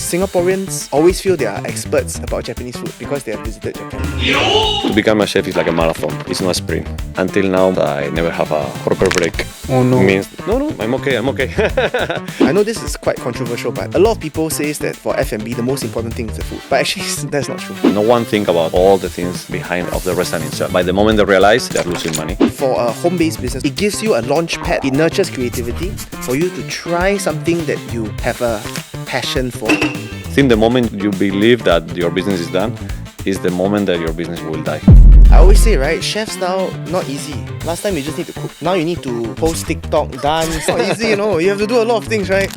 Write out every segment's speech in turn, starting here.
Singaporeans always feel they are experts about Japanese food because they have visited Japan. To become a chef is like a marathon. It's not a sprint. Until now, I never have a proper break. Oh no. No, I'm okay. I know this is quite controversial, but a lot of people say that for F&B, the most important thing is the food. But actually, that's not true. No one think about all the things behind of the restaurant itself. By the moment they realize they're losing money. For a home-based business, it gives you a launch pad. It nurtures creativity for you to try something that you have a passion for. I think the moment you believe that your business is done is the moment that your business will die. I always say, right, chefs now, not easy. Last time you just need to cook. Now you need to post TikTok, dance. It's not easy, You have to do a lot of things, right?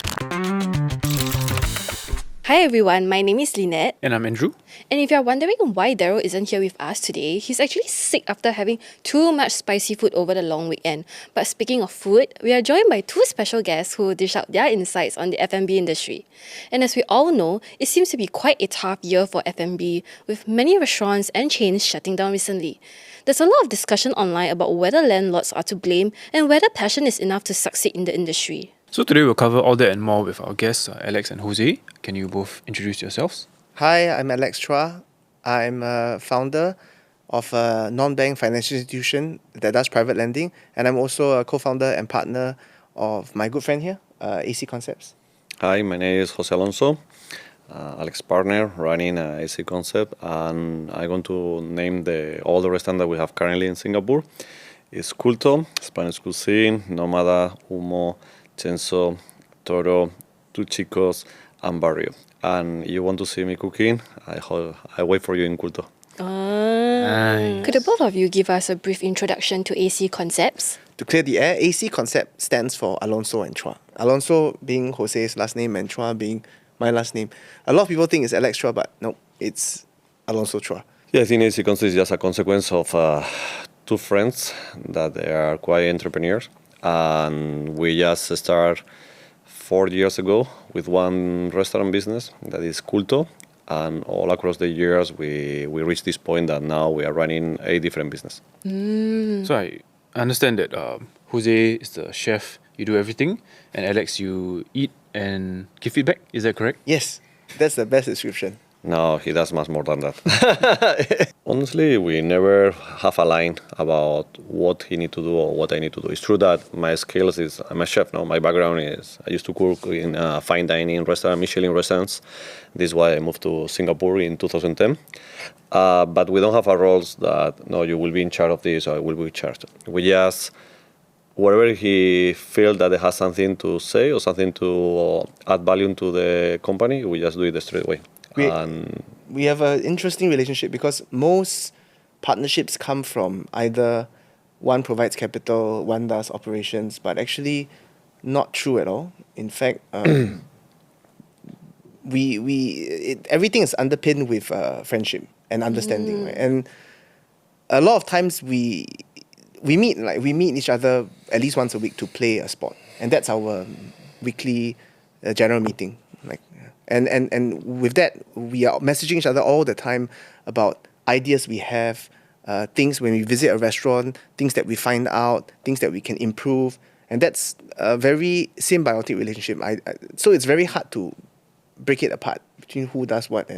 Hi everyone, my name is Lynette. And I'm Andrew. And if you're wondering why Daryl isn't here with us today, he's actually sick after having too much spicy food over the long weekend. But speaking of food, we are joined by two special guests who will dish out their insights on the F&B industry. And as we all know, it seems to be quite a tough year for F&B, with many restaurants and chains shutting down recently. There's a lot of discussion online about whether landlords are to blame and whether passion is enough to succeed in the industry. So today we'll cover all that and more with our guests, Alex and Jose. Can you both introduce yourselves? Hi, I'm Alex Chua. I'm a founder of a non-bank financial institution that does private lending, and I'm also a co-founder and partner of my good friend here, AC Concepts. Hi, my name is Jose Alonso, Alex partner running AC Concept, and I'm going to name all the restaurants that we have currently in Singapore. It's Culto, Spanish Cuisine, Nómada, Humo, Chenso, Toro, Two Chicos, and Barrio. And you want to see me cooking, I wait for you in Culto. Nice. Could the both of you give us a brief introduction to AC Concepts? To clear the air, AC Concept stands for Alonso and Chua. Alonso being Jose's last name and Chua being my last name. A lot of people think it's Alex Chua, but no, it's Alonso Chua. Yeah, I think AC Concept is just a consequence of two friends that they are quite entrepreneurs. And we just started 4 years ago with one restaurant business that is Culto, and all across the years we reached this point that now we are running 8 different businesses. So I understand that Jose is the chef, you do everything, and Alex, you eat and give feedback. Is that correct? Yes, that's the best description. No, he does much more than that. Honestly, we never have a line about what he need to do or what I need to do. It's true that my skills is, I'm a chef now. My background is, I used to cook in fine dining restaurant, Michelin restaurants. This is why I moved to Singapore in 2010. But we don't have a roles that, no, you will be in charge of this or I will be in charge. We just, wherever he feels that it has something to say or something to add value to the company, we just do it the straight way. We have an interesting relationship because most partnerships come from either one provides capital, one does operations, but actually not true at all. In fact, everything is underpinned with friendship and understanding, right? And a lot of times we meet each other at least once a week to play a sport, and that's our weekly general meeting. And with that, we are messaging each other all the time about ideas we have, things when we visit a restaurant, things that we find out, things that we can improve. And that's a very symbiotic relationship. So it's very hard to break it apart between who does what.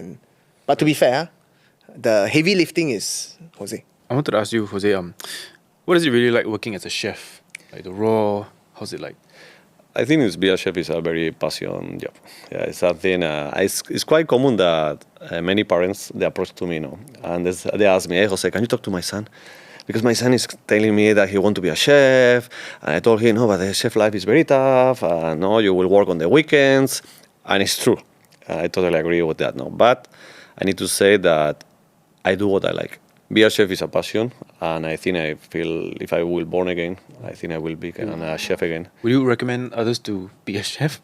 But to be fair, the heavy lifting is Jose. I wanted to ask you, Jose, what is it really like working as a chef? Like the raw, how's it like? I think being a chef is a very passion job. Yeah, it's something. It's quite common that many parents they approach to me, and they ask me, "Hey, Jose, can you talk to my son? Because my son is telling me that he wants to be a chef." And I told him, "No, but the chef life is very tough. No, you will work on the weekends," and it's true. I totally agree with that. No, but I need to say that I do what I like. Be a chef is a passion, and I feel if I will born again, I think I will become a chef again. Would you recommend others to be a chef?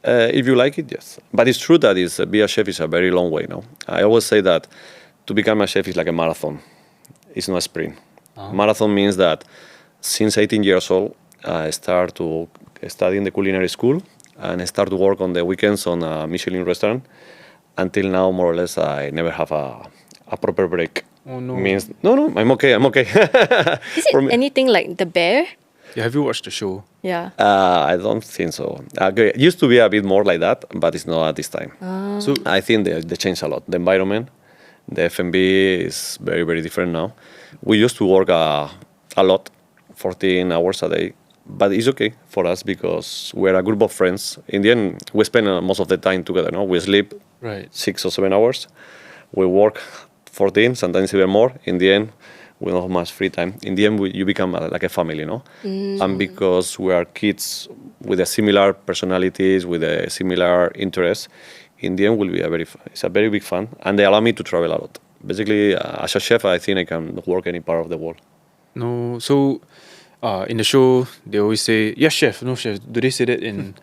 If you like it, yes. But it's true that be a chef is a very long way. No, I always say that to become a chef is like a marathon. It's not a sprint. Marathon means that since 18 years old, I start to study in the culinary school and I start to work on the weekends on a Michelin restaurant. Until now, more or less, I never have a proper break. Oh no. No, I'm okay. Is it anything like the bear? Yeah, have you watched the show? Yeah. I don't think so. Okay, it used to be a bit more like that, but it's not at this time. So I think they changed a lot. The environment, the F&B is very, very different now. We used to work a lot, 14 hours a day, but it's okay for us because we're a group of friends. In the end, we spend most of the time together. No, we sleep right. 6 or 7 hours. We work 14, sometimes even more. In the end, we don't have much free time. In the end, you become like a family, no? And because we are kids with a similar personalities, with a similar interests, in the end, will be it's a very big fun, and they allow me to travel a lot. Basically, as a chef, I think I can work any part of the world. No, so in the show they always say yes chef, no chef. Do they say that in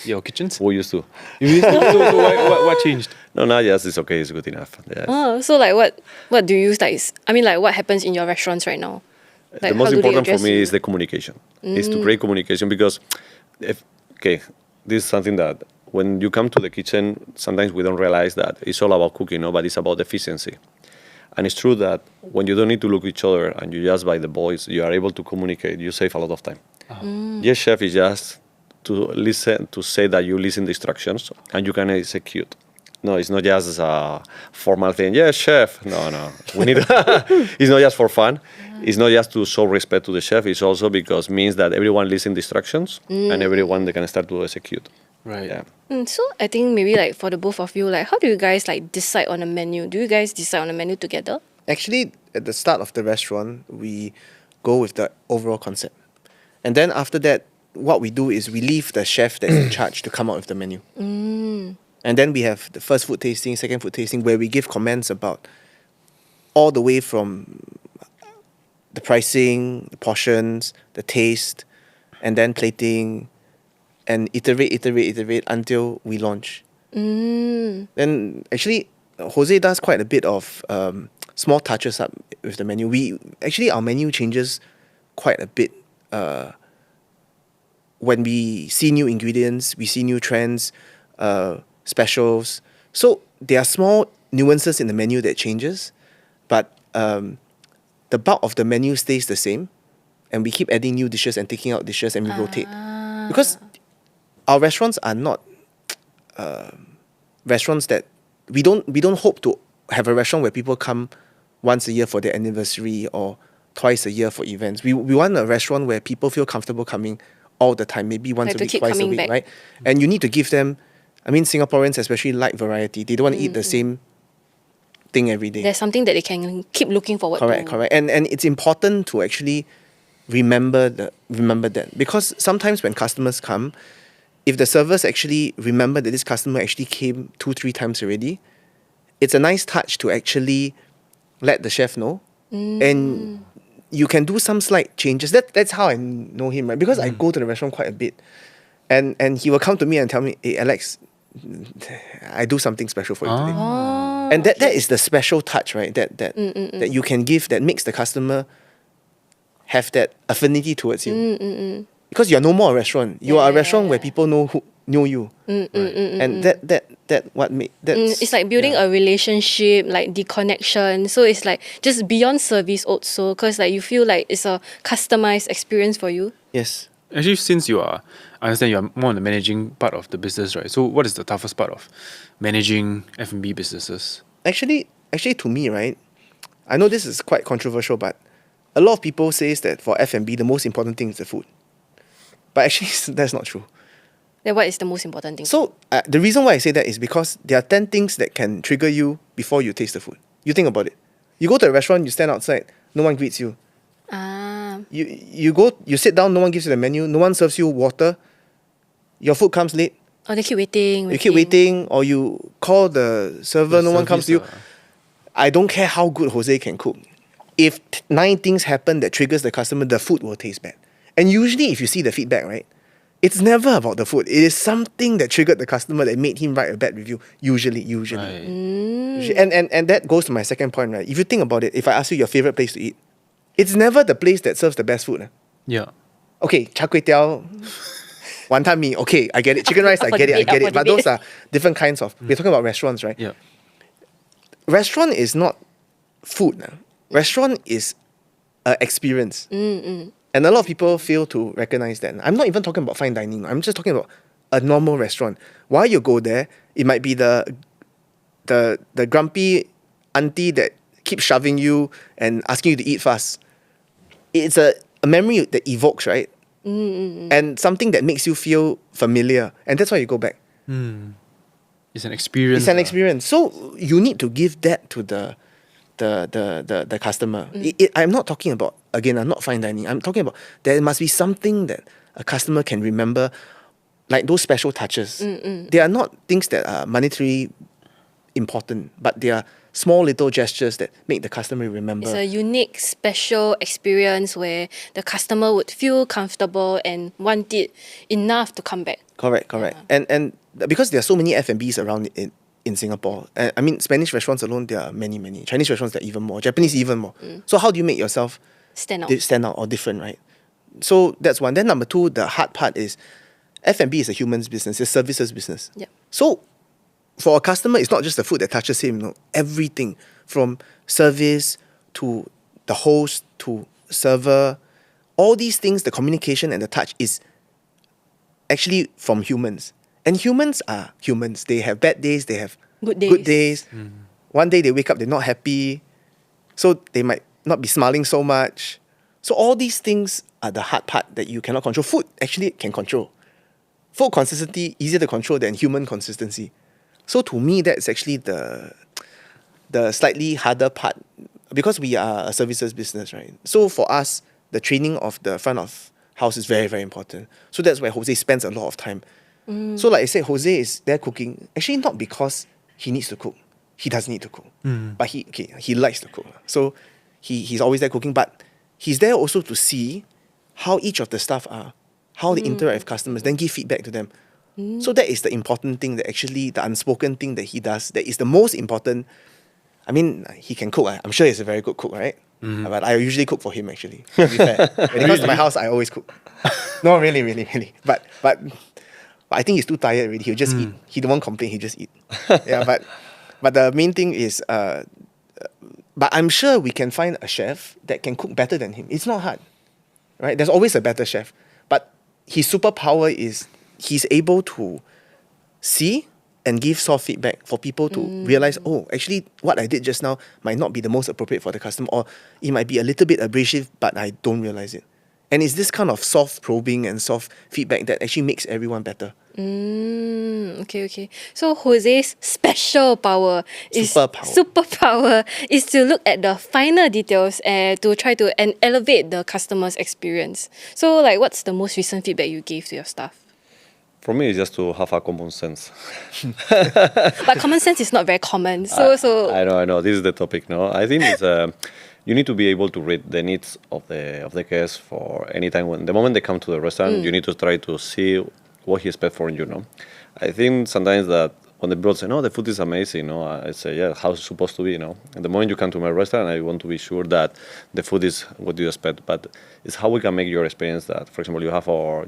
your kitchens? We used to. So what changed? No, yes, it's okay. It's good enough. Yes. Oh, so like what do you use like? I mean, like what happens in your restaurants right now? Like, The how most do they important for address me you? is the communication. Is to create communication because, this is something that when you come to the kitchen, sometimes we don't realize that it's all about cooking, no, but it's about efficiency. And it's true that when you don't need to look at each other and you just by the voice, you are able to communicate. You save a lot of time. Yes, chef is just to listen, to say that you listen the instructions and you can execute. No, it's not just a formal thing. Yes, chef. No. We need. It's not just for fun. It's not just to show respect to the chef. It's also because means that everyone listens the instructions and everyone they can start to execute. Right. Yeah. So I think maybe like for the both of you, like how do you guys like decide on a menu? Do you guys decide on a menu together? Actually, at the start of the restaurant, we go with the overall concept. And then after that, what we do is we leave the chef that's in charge to come up with the menu. And then we have the first food tasting, second food tasting, where we give comments about all the way from the pricing, the portions, the taste, and then plating, and iterate until we launch. Then actually, Jose does quite a bit of small touches up with the menu. Our menu changes quite a bit when we see new ingredients, we see new trends, specials. So there are small nuances in the menu that changes, but the bulk of the menu stays the same, and we keep adding new dishes and taking out dishes, and we rotate. Because our restaurants are not restaurants that we don't hope to have a restaurant where people come once a year for their anniversary or twice a year for events. We want a restaurant where people feel comfortable coming all the time, maybe once Like a to week, keep twice a coming week, back. right? And you need to give them, I mean, Singaporeans especially like variety. They don't want to eat the same thing every day. There's something that they can keep looking forward to. Correct. And it's important to actually remember that, because sometimes when customers come, if the servers actually remember that this customer actually came 2-3 times already, it's a nice touch to actually let the chef know, and you can do some slight changes. That's how I know him, right? Because I go to the restaurant quite a bit, and he will come to me and tell me, "Hey, Alex, I do something special for you today." And that is the special touch, right? That you can give that makes the customer have that affinity towards you. Because you're no more a restaurant. You are a restaurant where people know you. And that what made that's It's like building a relationship, like the connection. So it's like just beyond service also, because like you feel like it's a customized experience for you. Yes. Actually, since I understand you are more on the managing part of the business, right? So what is the toughest part of managing F&B businesses? Actually, to me, right, I know this is quite controversial, but a lot of people says that for F&B, the most important thing is the food. But actually, that's not true. Then what is the most important thing? So the reason why I say that is because there are 10 things that can trigger you before you taste the food. You think about it. You go to a restaurant, you stand outside, no one greets you. You sit down, no one gives you the menu, no one serves you water, your food comes late, Oh, they keep waiting. you keep waiting, or you call the server, no one comes to you. I don't care how good Jose can cook. If 9 things happen that triggers the customer, the food will taste bad. And usually if you see the feedback, right, it's never about the food. It is something that triggered the customer that made him write a bad review. Usually. Right. And that goes to my second point, right? If you think about it, if I ask you your favorite place to eat, it's never the place that serves the best food. Yeah. Okay, char kway teow, wanton mee, okay, I get it. Chicken rice, I Up for get it. debate. But those are different kinds of, we're talking about restaurants, right? Yeah. Restaurant is not food. Restaurant is an experience. And a lot of people fail to recognize that. I'm not even talking about fine dining. I'm just talking about a normal restaurant. While you go there, it might be the grumpy auntie that keeps shoving you and asking you to eat fast. It's a memory that evokes, right? And something that makes you feel familiar. And that's why you go back. It's an experience. It's an experience. So you need to give that to the customer. I'm not talking about, again, I'm not fine dining. I'm talking about there must be something that a customer can remember, like those special touches. They are not things that are monetarily important, but they are small little gestures that make the customer remember. It's a unique, special experience where the customer would feel comfortable and want it enough to come back. Correct. And because there are so many F&Bs around in Singapore, I mean, Spanish restaurants alone, there are many. Chinese restaurants, there are even more. Japanese, even more. So how do you make yourself Stand out. stand out or different, right? So that's one. Then number two, the hard part is F&B is a human's business. It's a services business. Yep. So for a customer, it's not just the food that touches him. No, everything from service to the host to server, all these things, the communication and the touch is actually from humans. And humans are humans. They have bad days. They have Good days. good days. One day they wake up, they're not happy. So they might not be smiling so much. So all these things are the hard part that you cannot control. Food actually can control. Food consistency easier to control than human consistency. So to me, that's actually the slightly harder part, because we are a services business, right? So for us, the training of the front of house is very, very important. So that's where Jose spends a lot of time. So like I said, Jose is there cooking, actually not because he needs to cook. He doesn't need to cook. But he likes to cook. So he's always there cooking, but he's there also to see how each of the staff are, how they interact with customers, then give feedback to them. So that is the important thing, that actually the unspoken thing that he does, that is the most important. I mean, he can cook. I'm sure he's a very good cook, right? But I usually cook for him, actually, to be fair. When he comes to my house, I always cook. No, really. But I think he's too tired already. He'll just eat. He don't want to complain. He just eat. Yeah, but the main thing is, but I'm sure we can find a chef that can cook better than him. It's not hard, right? There's always a better chef. But his superpower is he's able to see and give soft feedback for people to realize, oh, actually what I did just now might not be the most appropriate for the customer, or it might be a little bit abrasive, but I don't realize it. And it's this kind of soft probing and soft feedback that actually makes everyone better. Okay. So Jose's special power is to look at the finer details and to try to elevate the customer's experience. So like, what's the most recent feedback you gave to your staff? For me, it's just to have a common sense. But common sense is not very common. So I know. This is the topic, no? I think it's you need to be able to read the needs of the guests for any time. When the moment they come to the restaurant, you need to try to see what he expects from you, no? I think sometimes that when the people say, no, the food is amazing, no? I say, yeah, how it's supposed to be, no? And the moment you come to my restaurant, I want to be sure that the food is what you expect. But it's how we can make your experience that, for example,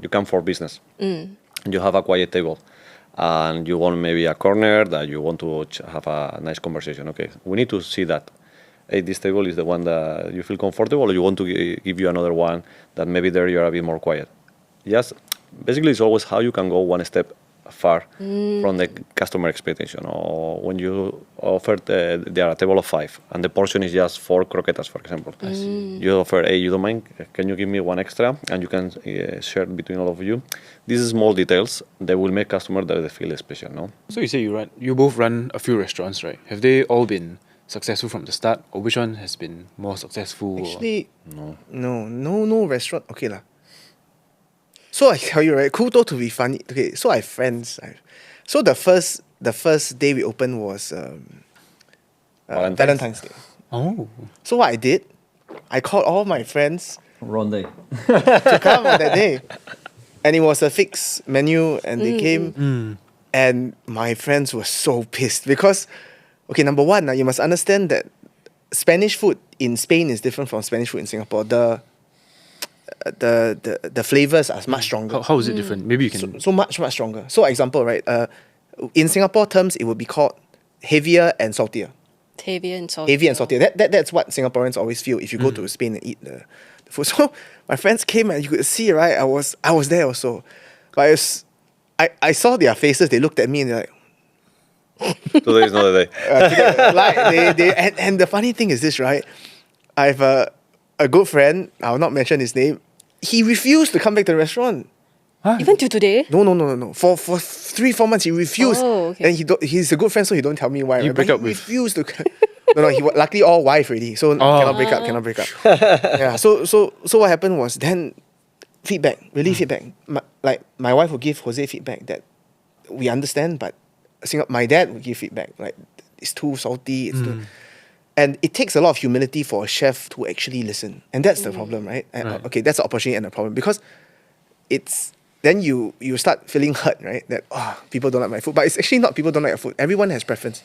you come for business. You have a quiet table and you want maybe a corner that you want to have a nice conversation. Okay, we need to see that, hey, this table is the one that you feel comfortable, or you want to give you another one that maybe there you're a bit more quiet. Yes, basically it's always how you can go one step far from the customer expectation. Or when you offer there a table of 5 and the portion is just 4 croquetas, for example. You offer, hey, you don't mind, can you give me one extra, and you can share between all of you. These small details, they will make customers that they feel special, no? So you say you both run a few restaurants, right? Have they all been successful from the start, or which one has been more successful? Actually, no restaurant. Okay lah. So I tell you, right, Kuto to be funny. Okay, so I have friends. So the first day we opened was Valentine's Day. Oh. So what I did, I called all my friends Wrong day. to come on that day. And it was a fixed menu, and they came. And my friends were so pissed because, okay, number one, you must understand that Spanish food in Spain is different from Spanish food in Singapore. The flavors are much stronger. How is it different? Maybe you can... So much stronger. So example, right? In Singapore terms, it would be called heavier and saltier. Heavy and salty. Heavy and salty. That's what Singaporeans always feel if you go to Spain and eat the food. So my friends came and you could see, right? I was there also. But I saw their faces, they looked at me and they're like, Today is not the day. like and the funny thing is this, right? I have a good friend, I'll not mention his name. He refused to come back to the restaurant. Even to today? No. For 3-4 months he refused. Oh, okay. And he's a good friend, so he don't tell me why. You right? break But up he with- refused to. No, he luckily all wife already, so cannot break up. Yeah. So what happened was then feedback, feedback. My wife would give Jose feedback that we understand, but my dad would give feedback like it's too salty. It's too. And it takes a lot of humility for a chef to actually listen, and that's the problem, right? Okay, that's the opportunity and the problem because it's. Then you start feeling hurt, right? That people don't like my food, but it's actually not people don't like your food. Everyone has preference,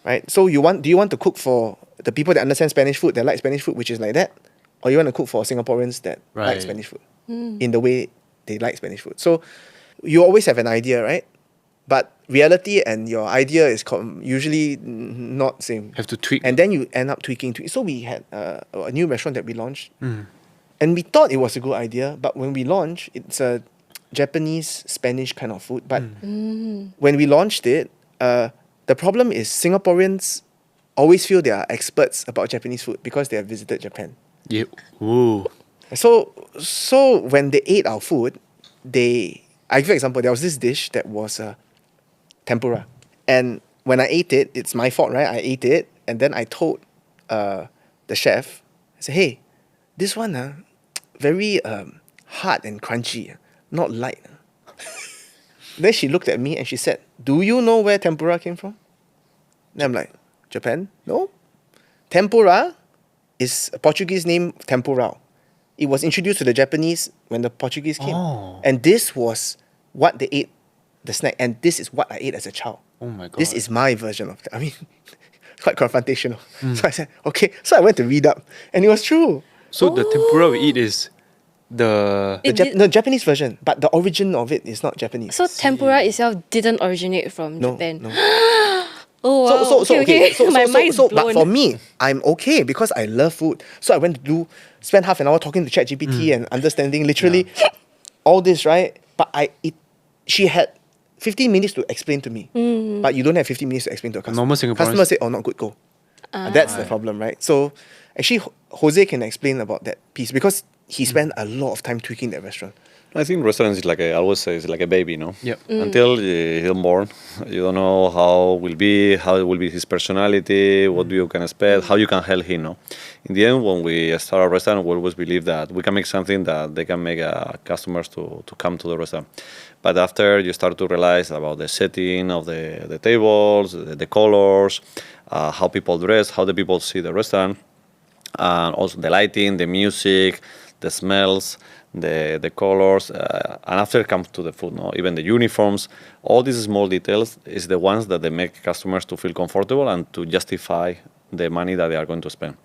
right? So do you want to cook for the people that understand Spanish food, that like Spanish food, which is like that, or you want to cook for Singaporeans that like Right. Spanish food in the way they like Spanish food? So you always have an idea, right? But reality and your idea is usually not same. Have to tweak. And then you end up tweaking. So we had a new restaurant that we launched. And we thought it was a good idea, but when we launched, it's a Japanese, Spanish kind of food. But when we launched it, the problem is Singaporeans always feel they are experts about Japanese food because they have visited Japan. Yeah. Ooh. So when they ate our food, I give you an example, there was this dish that was tempura. And when I ate it, it's my fault, right? I ate it, and then I told the chef, I said, hey, this one, very hard and crunchy, not light. Then she looked at me and she said, do you know where tempura came from? Then I'm like, Japan? No. Tempura is a Portuguese name, tempura. It was introduced to the Japanese when the Portuguese came. Oh. And this was what they ate, the snack. And this is what I ate as a child. Oh my god. This is my version of that. I mean, quite confrontational. So I said, okay. So I went to read up. And it was true. So the tempura we eat is the The Japanese version, but the origin of it is not Japanese. So tempura itself didn't originate from no, Japan. no. Oh wow. Okay. My mind's blown. But for me, I'm okay because I love food. So I went to spend half an hour talking to ChatGPT and understanding literally all this, right? But she had 15 minutes to explain to me. But you don't have 15 minutes to explain to a customer. Normal Singaporeans- Customer said, not good, go. That's the problem, right? So actually, Jose can explain about that piece because he spent a lot of time tweaking that restaurant. I think restaurants is I always say, it's like a baby, no? Yep. Until he's born, you don't know how it will be his personality, what you can expect, how you can help him, no? In the end, when we start a restaurant, we always believe that we can make something that they can make customers to come to the restaurant. But after you start to realize about the setting of the tables, the colors, how people dress, how the people see the restaurant, and also the lighting, the music, the smells, the colors, and after comes to the food, no? Even the uniforms, all these small details is the ones that they make customers to feel comfortable and to justify the money that they are going to spend.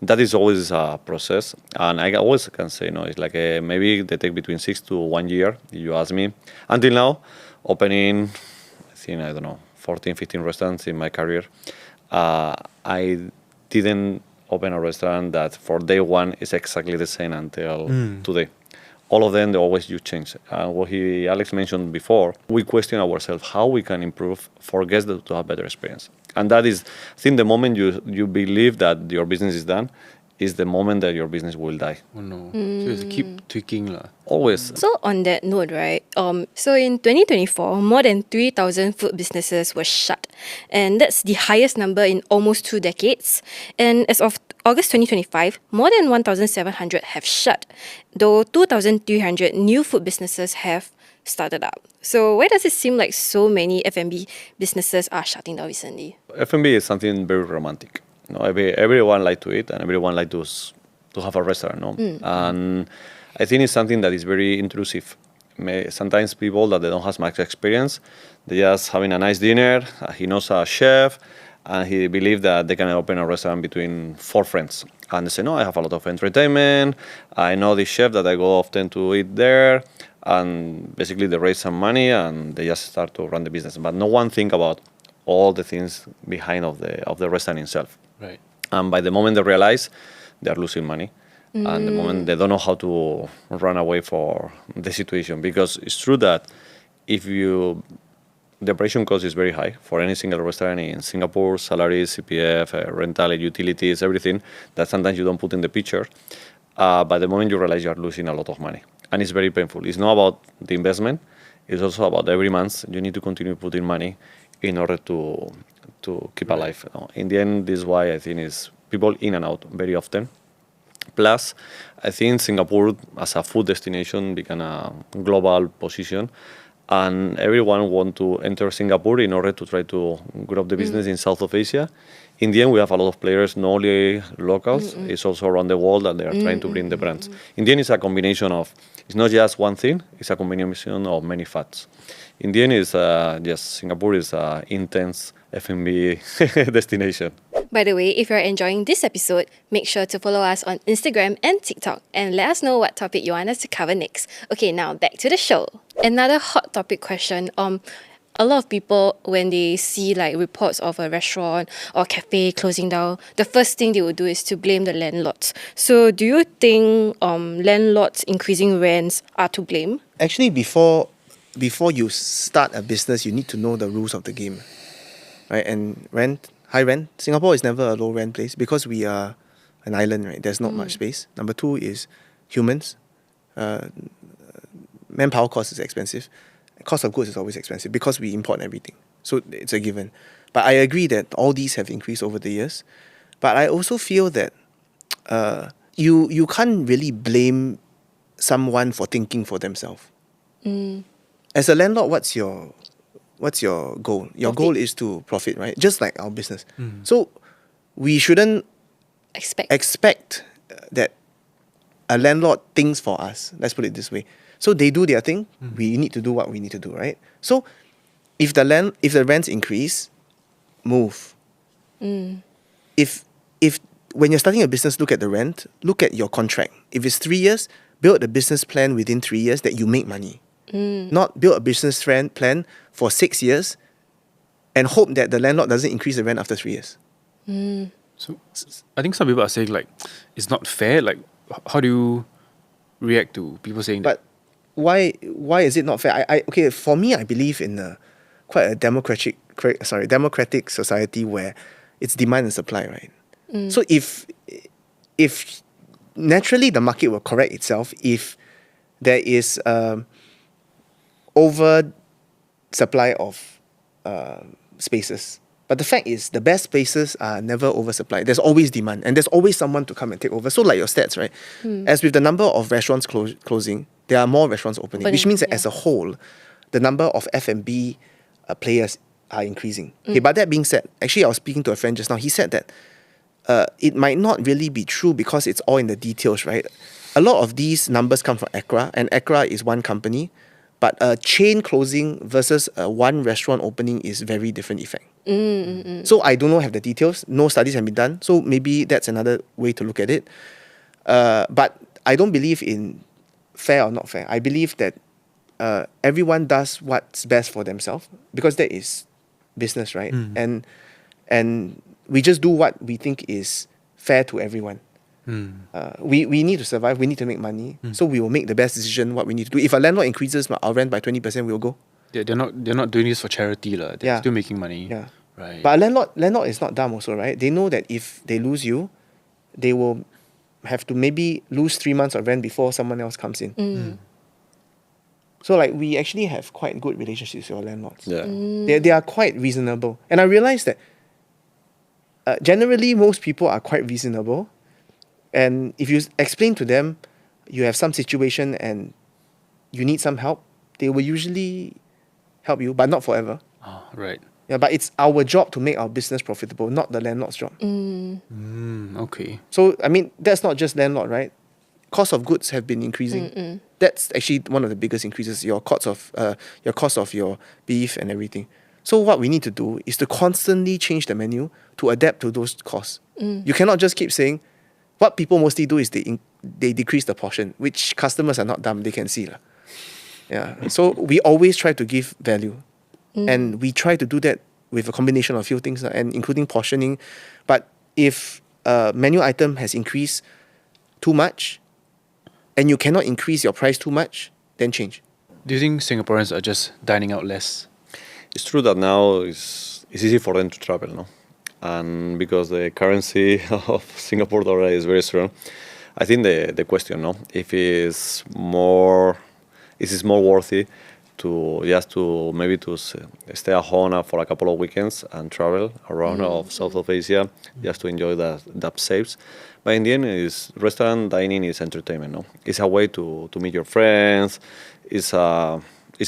That is always a process, and I always can say, it's like maybe they take between 6 to 1 year, if you ask me. Until now, opening, I think, 14, 15 restaurants in my career, I didn't open a restaurant that for day one is exactly the same until today. All of them, they always you change. What Alex mentioned before, we question ourselves how we can improve for guests to have better experience. And that is, I think the moment you believe that your business is done, is the moment that your business will die. Oh no. So you have to keep tweaking lah. Always. So on that note, right? So in 2024, more than 3,000 food businesses were shut, and that's the highest number in almost 2 decades. And as of August 2025, more than 1,700 have shut, though 2,300 new food businesses have started up. So why does it seem like so many F&B businesses are shutting down recently? F&B is something very romantic. Everyone like to eat and everyone like to have a restaurant. No? And I think it's something that is very intrusive. Sometimes people that they don't have much experience, they just having a nice dinner. He knows a chef, and he believes that they can open a restaurant between 4 friends. And they say, no, I have a lot of entertainment. I know this chef that I go often to eat there. And basically they raise some money and they just start to run the business. But no one think about all the things behind of the restaurant itself. Right. And by the moment they realize, they are losing money. And the moment they don't know how to run away for the situation. Because it's true that the operation cost is very high for any single restaurant in Singapore, salaries, CPF, rental, utilities, everything that sometimes you don't put in the picture. But the moment you realize you are losing a lot of money. And it's very painful. It's not about the investment. It's also about every month you need to continue putting money in order to keep alive. In the end, this is why I think is people in and out very often. Plus, I think Singapore as a food destination became a global position, and everyone want to enter Singapore in order to try to grow the business in South of Asia. In the end, we have a lot of players, not only locals, it's also around the world that they are trying to bring the brands. In the end, it's a combination of, it's not just one thing, it's a combination of many facts. In the end, it's yes, Singapore is an intense F&B destination. By the way, if you're enjoying this episode, make sure to follow us on Instagram and TikTok and let us know what topic you want us to cover next. Okay, now back to the show. Another hot topic question. A lot of people, when they see like reports of a restaurant or cafe closing down, the first thing they will do is to blame the landlords. So do you think landlords increasing rents are to blame? Actually, before you start a business, you need to know the rules of the game, right? And high rent. Singapore is never a low rent place because we are an island, right? There's not much space. Number two is humans. Manpower cost is expensive. Cost of goods is always expensive because we import everything. So it's a given. But I agree that all these have increased over the years. But I also feel that you can't really blame someone for thinking for themselves. As a landlord, what's your goal? Your goal is to profit, right? Just like our business. So we shouldn't expect that a landlord thinks for us. Let's put it this way. So they do their thing. We need to do what we need to do, right? So if the rents increase, move. If when you're starting a business, look at the rent. Look at your contract. If it's 3 years, build a business plan within 3 years that you make money. Not build a business plan for 6 years and hope that the landlord doesn't increase the rent after 3 years. So I think some people are saying like it's not fair. Like how do you react to people saying that? But why is it not fair? Okay, for me, I believe in quite a democratic society where it's demand and supply, right? So if naturally the market will correct itself if there is over supply of spaces. But the fact is, the best spaces are never oversupplied. There's always demand, and there's always someone to come and take over. So like your stats, right? As with the number of restaurants closing, there are more restaurants opening, which means that as a whole, the number of F&B players are increasing. Okay, but that being said, actually I was speaking to a friend just now. He said that it might not really be true because it's all in the details, right? A lot of these numbers come from ACRA, and ACRA is one company, but a chain closing versus one restaurant opening is very different effect. So I don't know, have the details. No studies have been done. So maybe that's another way to look at it. But I don't believe in fair or not fair. I believe that everyone does what's best for themselves because that is business, right? And we just do what we think is fair to everyone. We need to survive. We need to make money. So we will make the best decision what we need to do. If a landlord increases our rent by 20%, we'll go. They're not doing this for charity. They're still making money. Yeah. Right. But a landlord is not dumb also, right? They know that if they lose you, they will have to maybe lose 3 months of rent before someone else comes in. So like we actually have quite good relationships with our landlords. Yeah. They are quite reasonable. And I realized that generally most people are quite reasonable. And if you explain to them you have some situation and you need some help, they will usually help you, but not forever. Right. Yeah, but it's our job to make our business profitable, not the landlord's job. Okay. So, I mean, that's not just landlord, right? Cost of goods have been increasing. That's actually one of the biggest increases, your cost of your beef and everything. So what we need to do is to constantly change the menu to adapt to those costs. You cannot just keep saying, what people mostly do is they decrease the portion, which customers are not dumb, they can see. Yeah. So we always try to give value. And we try to do that with a combination of a few things, and including portioning. But if a menu item has increased too much, and you cannot increase your price too much, then change. Do you think Singaporeans are just dining out less? It's true that now it's easy for them to travel, no? And because the currency of Singapore dollar is very strong, I think the question, no, if it's more worthy to just to maybe to stay at home for a couple of weekends and travel around of South of Asia just to enjoy that saves. But in the end, is restaurant dining is entertainment, no? It's a way to meet your friends. It's a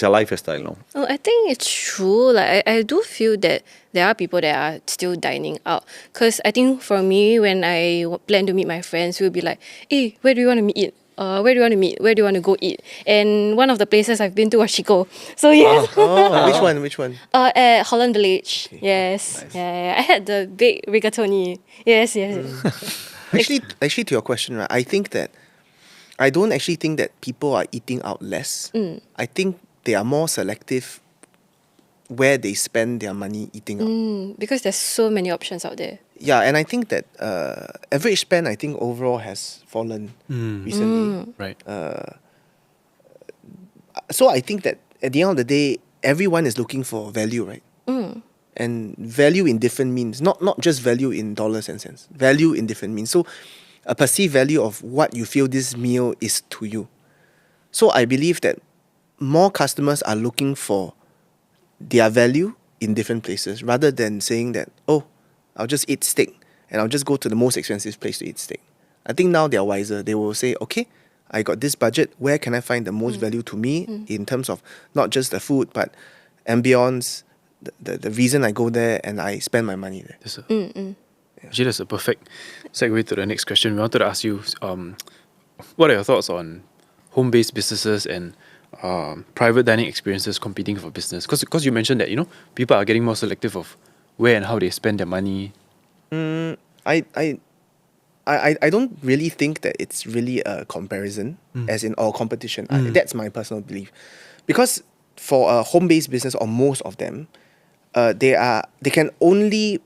lifestyle, no? Oh, I think it's true. Like I do feel that there are people that are still dining out. Cause I think for me, when I plan to meet my friends, we'll be like, "Hey, where do you want to meet? Where do you want to meet? Where do you want to go eat?" And one of the places I've been to was Chico. So yes. Oh, which one? At Holland Village. Okay. Yes. Nice. Yeah. I had the big rigatoni. Yes. Actually, to your question, right, I don't actually think that people are eating out less. I think they are more selective where they spend their money eating out. Because there's so many options out there. Yeah, and I think that average spend, I think overall has fallen recently. Right. So I think that at the end of the day, everyone is looking for value, right? And value in different means, not just value in dollars and cents, value in different means. So a perceived value of what you feel this meal is to you. So I believe that more customers are looking for their value in different places rather than saying that, oh, I'll just eat steak and I'll just go to the most expensive place to eat steak. I think now they're wiser. They will say, okay, I got this budget. Where can I find the most value to me in terms of not just the food, but ambience, the reason I go there and I spend my money there. Actually, that's a perfect segue to the next question. We wanted to ask you, what are your thoughts on home-based businesses and private dining experiences competing for business? Because you mentioned that people are getting more selective of where and how they spend their money. I don't really think that it's really a comparison, as in or competition. That's my personal belief, because for a home-based business, or most of them, they can only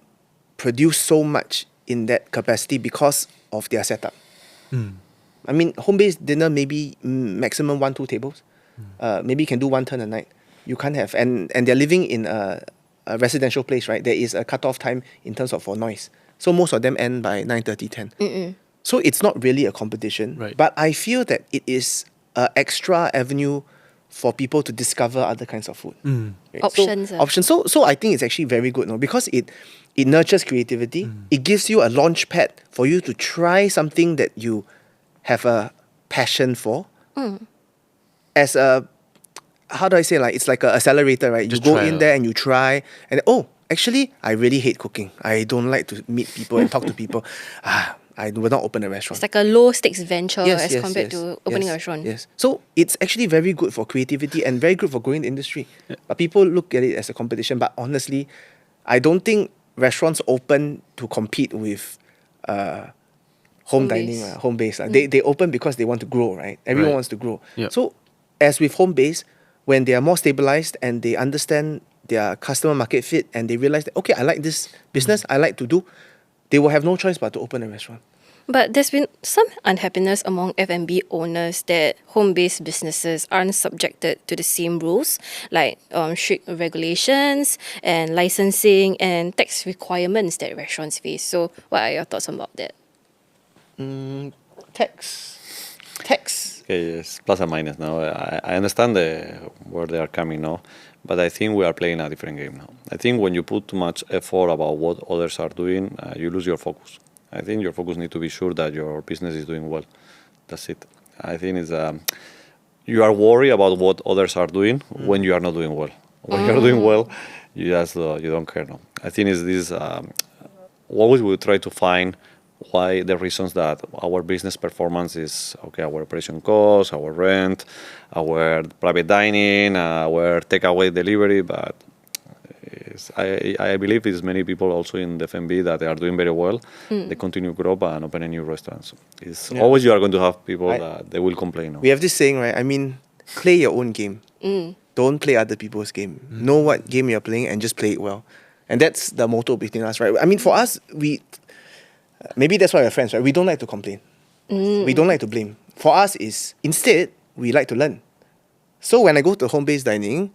produce so much in that capacity because of their setup. I mean, home-based dinner maybe maximum 1-2 tables. Maybe you can do one turn a night. You can't have, and they're living in a residential place, right? There is a cutoff time in terms of for noise. So most of them end by 9:30, 10. So it's not really a competition. Right. But I feel that it is an extra avenue for people to discover other kinds of food. Right? Options. Options. So I think it's actually very good, no? Because it nurtures creativity. It gives you a launch pad for you to try something that you have a passion for. As a, how do I say, like, it's like an accelerator, right? Just you go try in out. there and you try, and actually, I really hate cooking. I don't like to meet people and talk to people. I will not open a restaurant. It's like a low stakes venture as compared to opening a restaurant. Yes. So it's actually very good for creativity and very good for growing the industry. But people look at it as a competition. But honestly, I don't think restaurants open to compete with home dining, Home-based. home base. They open because they want to grow, right? Everyone Right. wants to grow. Yeah. So as with home base, when they are more stabilized and they understand their customer market fit and they realize that, okay, I like this business, I like to do, they will have no choice but to open a restaurant. But there's been some unhappiness among F&B owners that home-based businesses aren't subjected to the same rules, like strict regulations and licensing and tax requirements that restaurants face. So what are your thoughts about that? Tax. Okay, yes, plus and minus now. I understand where they are coming now, but I think we are playing a different game now. I think when you put too much effort about what others are doing, you lose your focus. I think your focus needs to be sure that your business is doing well. That's it. I think it's you are worried about what others are doing when you are not doing well. When you are doing well, you just you don't care. No, I think it's this. Always we try to find why the reasons that our business performance is okay, our operation costs, our rent, our private dining, our takeaway delivery, but I believe it's many people also in the F&B that they are doing very well. They continue to grow and open a new restaurant. It's always you are going to have people that they will complain. No? We have this saying, right? I mean, play your own game. Don't play other people's game. Know what game you're playing and just play it well. And that's the motto between us, right? I mean, for us, maybe that's why we're friends, right? We don't like to complain. We don't like to blame. For us, instead, we like to learn. So when I go to home-based dining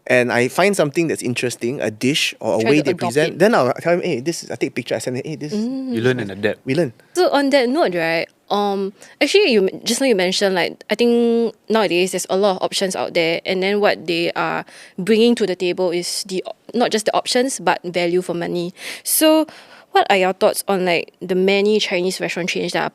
and I find something that's interesting, a dish or a Try way to they adopt present, it. then I'll tell him, hey, I take a picture, I send it, hey, this. You learn and adapt. We learn. So on that note, right? Actually, just now you mentioned, like, I think nowadays there's a lot of options out there, and then what they are bringing to the table is not just the options but value for money. So, what are your thoughts on like the many Chinese restaurant chains that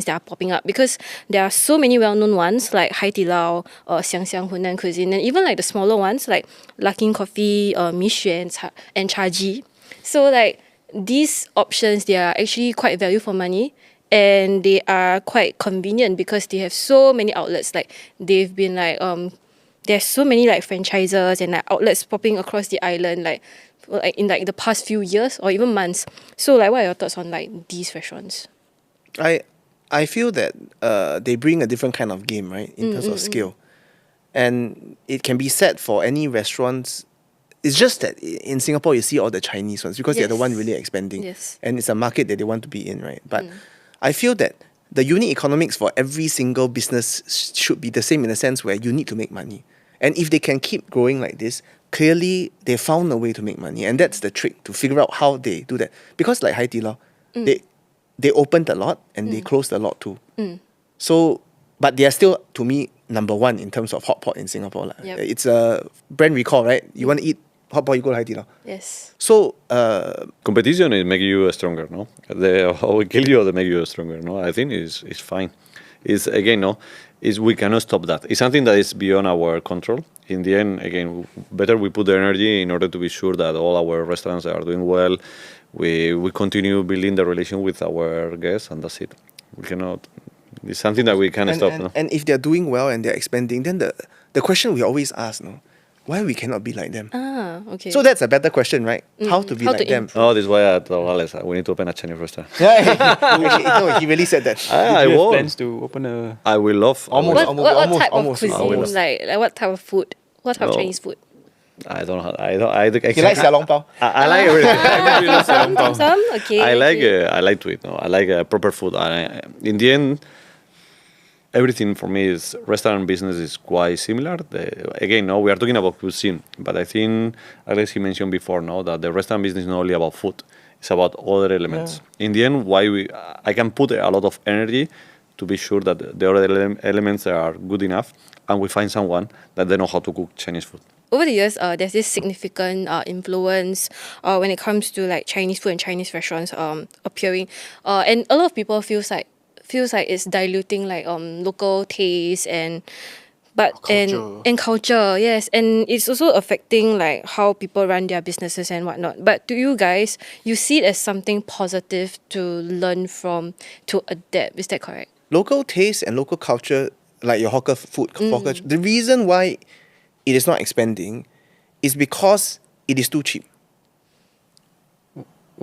are popping up? Because there are so many well-known ones like Haidilao or Xiang Xiang Hunan Cuisine, and even like the smaller ones like Luckin Coffee, Mixue and Chaji. So like these options, they are actually quite value for money, and they are quite convenient because they have so many outlets. Like they've been like there's so many like franchises and like outlets popping across the island like in like the past few years or even months. So like what are your thoughts on like these restaurants? I feel that they bring a different kind of game, right, in terms of scale. And it can be said for any restaurants. It's just that in Singapore, you see all the Chinese ones because they're the one really expanding. Yes. And it's a market that they want to be in, right? But I feel that the unit economics for every single business should be the same in the sense where you need to make money. And if they can keep growing like this, clearly they found a way to make money. And that's the trick, to figure out how they do that. Because like Haidilao, they opened a lot and they closed a lot too. So, but they are still, to me, number one in terms of hot pot in Singapore. Yep. It's a brand recall, right? You want to eat hot pot, you go to Haidilao. Yes. So, Competition is make you stronger, no? They will kill you or they make you stronger, no? I think it's fine. It's again, no, is we cannot stop that. It's something that is beyond our control. In the end, again, better we put the energy in order to be sure that all our restaurants are doing well. We continue building the relation with our guests, and that's it. We cannot. It's something that we cannot stop. No? And if they're doing well and they're expanding, then the question we always ask, no, why we cannot be like them? Ah, okay. So that's a better question, right? How to be How like to them? Oh, this is why I told Alex we need to open a Chinese restaurant. Yeah, actually, no, he really said that. I Do you have will. plans to open a... I will love. Almost. what type almost. of I will. cuisine? Like what type of food? What type of No. Chinese food? I don't. I He likes xiao long bao. I like everything. Some? Okay. I like okay. I like to eat. No, I like proper food. In the end, everything for me is restaurant business is quite similar. Again, no, we are talking about cuisine, but I think, as he mentioned before, no, that the restaurant business is not only about food; it's about other elements. In the end, I can put a lot of energy to be sure that the other elements are good enough, and we find someone that they know how to cook Chinese food. Over the years, there's this significant influence when it comes to like Chinese food and Chinese restaurants appearing, and a lot of people feels like it's diluting like local taste and culture, yes, and it's also affecting like how people run their businesses and whatnot. But to you guys, you see it as something positive to learn from, to adapt. Is that correct? Local taste and local culture, like your hawker food, the reason why it is not expanding is because it is too cheap.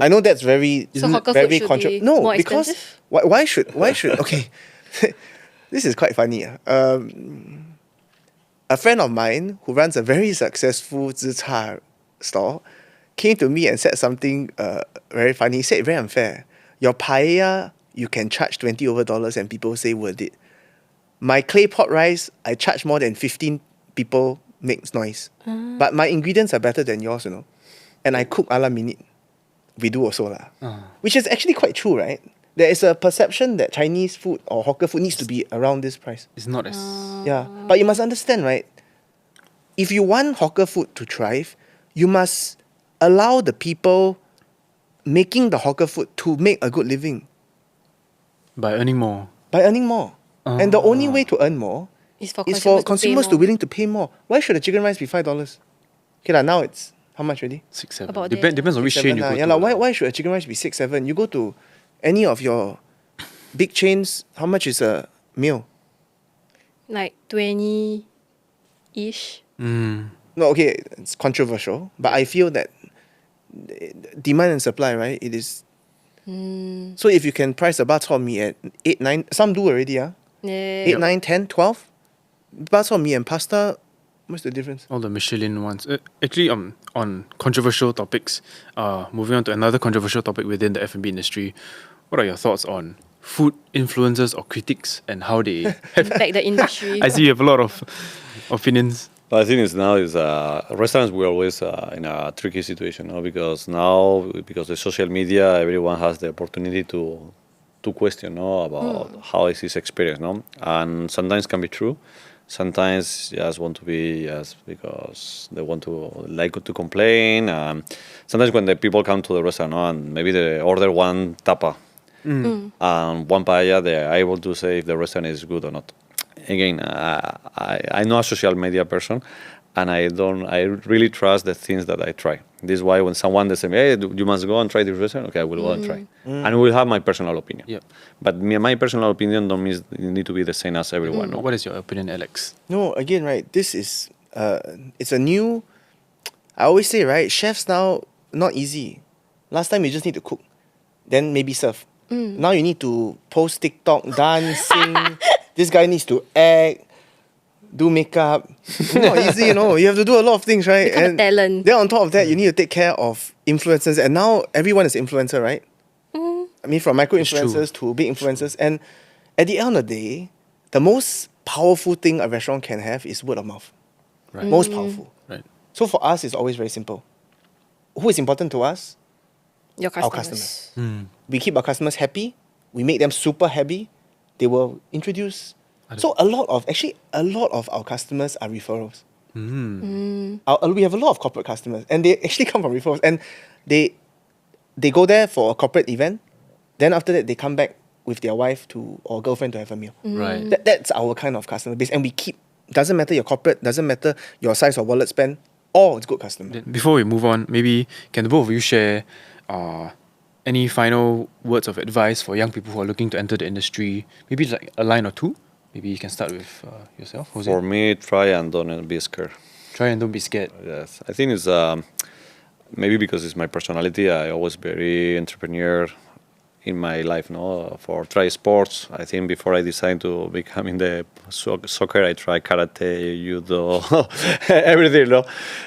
I know that's very hawker very food should be no, more because expensive? why should okay. This is quite funny. A friend of mine who runs a very successful zi cha store came to me and said something very funny. He said, very unfair. Your paella, you can charge $20 and people say worth it. My clay pot rice, I charge more than 15 people makes noise. But my ingredients are better than yours, And I cook a la minute. We do also lah. Which is actually quite true, right? There is a perception that Chinese food or hawker food needs to be around this price. It's not as... Yeah. But you must understand, right? If you want hawker food to thrive, you must allow the people making the hawker food to make a good living. By earning more. By earning more. And the only way to earn more It's for is for consumers consumers to to pay more. willing to pay more. Why should a chicken rice be $5? Okay lah, now it's how much already? 6, 7. About there. Depends on which chain you go Yeah to. lah. Why should a chicken rice be 6, 7? You go to any of your big chains, how much is a meal? Like 20-ish. Mm. No, okay, it's controversial, but I feel that demand and supply, right? It is. So if you can price a bak chor mee at 8, 9, some do already, Yeah. 8, 9, 10, 12. Bak chor mee and pasta, What's the difference? All the Michelin ones. Actually, on controversial topics, moving on to another controversial topic within the F&B industry, what are your thoughts on food influencers or critics and how they Impact the industry. I see you have a lot of opinions. I think restaurants were always in a tricky situation, no? Because of social media, everyone has the opportunity to question, no, about how is this experience, no, and sometimes can be true. Sometimes just want to be just because they want to like to complain. Sometimes when the people come to the restaurant, no, and maybe they order one tapa and one paella, they are able to say if the restaurant is good or not. Again, I'm not a social media person, and I really trust the things that I try. This is why when someone says, "Hey, you must go and try this restaurant," okay, I will go and try, and I will have my personal opinion. Yep. But my personal opinion don't mean it need to be the same as everyone. No? What is your opinion, Alex? No, again, right, this is, it's a new, I always say, right, chefs now, not easy. Last time you just need to cook, then maybe serve. Now you need to post TikTok, dance, sing. This guy needs to act, do makeup. Not easy, you know. You have to do a lot of things, right? Become a talent. Then on top of that, you need to take care of influencers. And now everyone is influencer, right? I mean, from micro influencers to big influencers. And at the end of the day, the most powerful thing a restaurant can have is word of mouth. Right. Most powerful. Right. So for us, it's always very simple. Who is important to us? Your Our customers. customers. We keep our customers happy. We make them super happy. They will introduce. So a lot of our customers are referrals. We have a lot of corporate customers, and they actually come from referrals. And they go there for a corporate event. Then after that, they come back with their wife or girlfriend to have a meal. Right. That's our kind of customer base, and we keep. Doesn't matter your corporate, doesn't matter your size or wallet spend. All it's good customers. Then before we move on, maybe can the both of you share any final words of advice for young people who are looking to enter the industry? Maybe like a line or two. Maybe you can start with yourself, Jose. For me, try and don't be scared. Try and don't be scared. Yes, I think it's maybe because it's my personality. I always very entrepreneur in my life. No, for try sports. I think before I decided to become in the soccer, I try karate, judo, everything. No,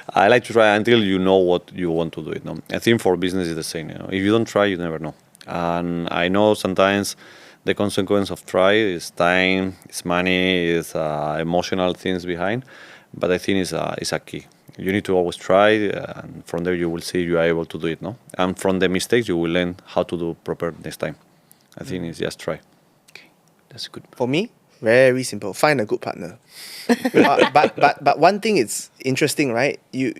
I like to try until you know what you want to do. It. No, I think for business is the same. You know, if you don't try, you never know. And I know sometimes the consequence of try is time, it's money, it's emotional things behind. But I think it's a key. You need to always try, and from there you will see you are able to do it, no? And from the mistakes you will learn how to do proper next time. I think it's just try. Okay, that's good. For me, very simple. Find a good partner. but one thing is interesting, right? You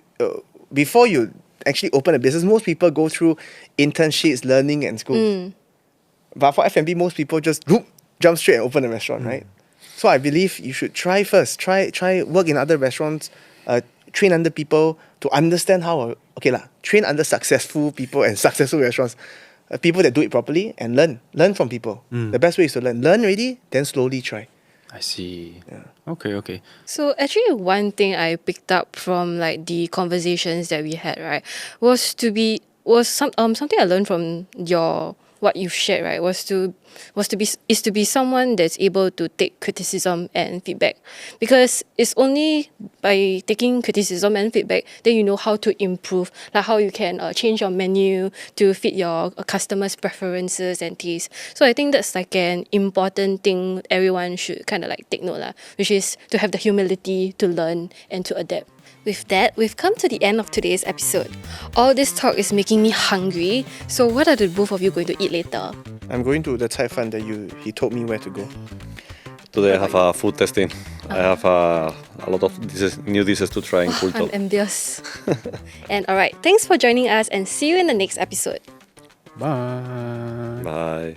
before you actually open a business, most people go through internships, learning, and school. But for F&B, most people just jump straight and open a restaurant, right? So I believe you should try first. Try work in other restaurants. Train under people to understand how. Train under successful people and successful restaurants. People that do it properly and learn from people. The best way is to learn already, then slowly try. I see. Yeah. Okay. So actually, one thing I picked up from like the conversations that we had, right, was something I learned from what you've shared, right, is to be someone that's able to take criticism and feedback, because it's only by taking criticism and feedback that you know how to improve, like how you can change your menu to fit your customers' preferences and tastes. So I think that's like an important thing everyone should kind of like take note, which is to have the humility to learn and to adapt. With that, we've come to the end of today's episode. All this talk is making me hungry, so what are the both of you going to eat later? I'm going to the Cai Fan that he told me where to go. Today I have a food testing. I have a lot of new dishes to try in Cool I'm Talk. envious. And alright, thanks for joining us and see you in the next episode. Bye. Bye.